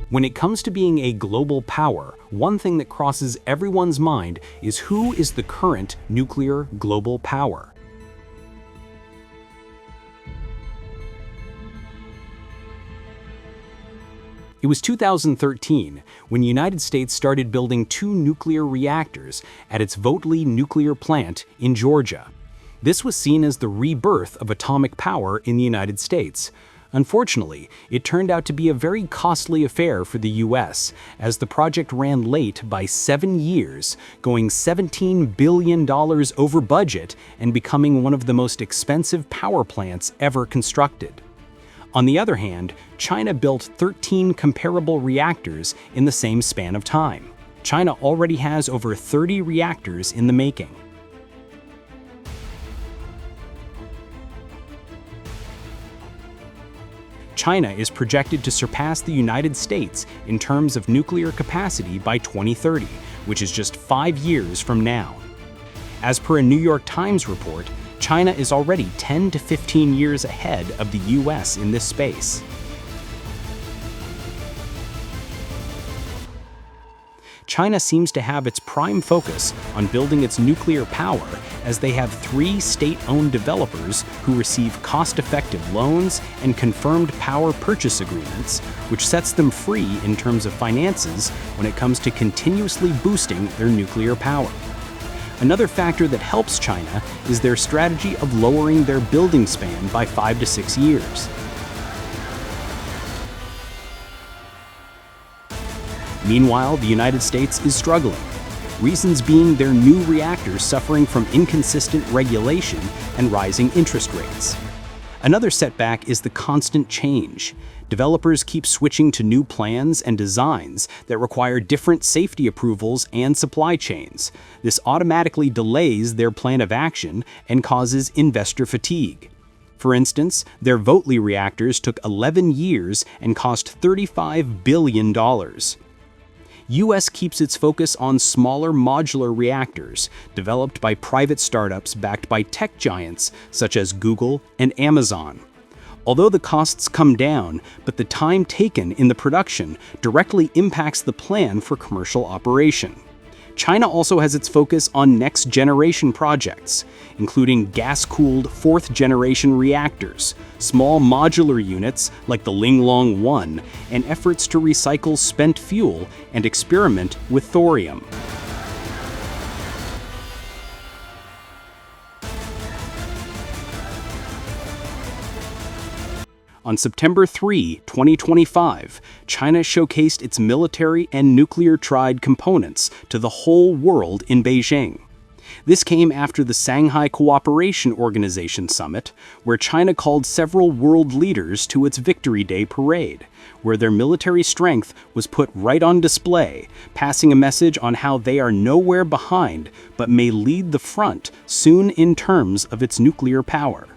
When it comes to being a global power, one thing that crosses everyone's mind is who is the current nuclear global power. It was 2013 when the United States started building 2 nuclear reactors at its Vogtle nuclear plant in Georgia. This was seen as the rebirth of atomic power in the United States. Unfortunately, it turned out to be a very costly affair for the US, as the project ran late by 7 years, going $17 billion over budget and becoming one of the most expensive power plants ever constructed. On the other hand, China built 13 comparable reactors in the same span of time. China already has over 30 reactors in the making. China is projected to surpass the United States in terms of nuclear capacity by 2030, which is just 5 years from now. As per a New York Times report, China is already 10 to 15 years ahead of the US in this space. China seems to have its prime focus on building its nuclear power, as they have 3 state-owned developers who receive cost-effective loans and confirmed power purchase agreements, which sets them free in terms of finances when it comes to continuously boosting their nuclear power. Another factor that helps China is their strategy of lowering their building span by 5 to 6 years. Meanwhile, the United States is struggling, reasons being their new reactors suffering from inconsistent regulation and rising interest rates. Another setback is the constant change. Developers keep switching to new plans and designs that require different safety approvals and supply chains. This automatically delays their plan of action and causes investor fatigue. For instance, their Vogtle reactors took 11 years and cost $35 billion. US keeps its focus on smaller modular reactors, developed by private startups backed by tech giants such as Google and Amazon. Although the costs come down, but the time taken in the production directly impacts the plan for commercial operation. China also has its focus on next-generation projects, including gas-cooled 4th-generation reactors, small modular units like the Linglong 1, and efforts to recycle spent fuel and experiment with thorium. On September 3, 2025, China showcased its military and nuclear-tried components to the whole world in Beijing. This came after the Shanghai Cooperation Organization Summit, where China called several world leaders to its Victory Day parade, where their military strength was put right on display, passing a message on how they are nowhere behind but may lead the front soon in terms of its nuclear power.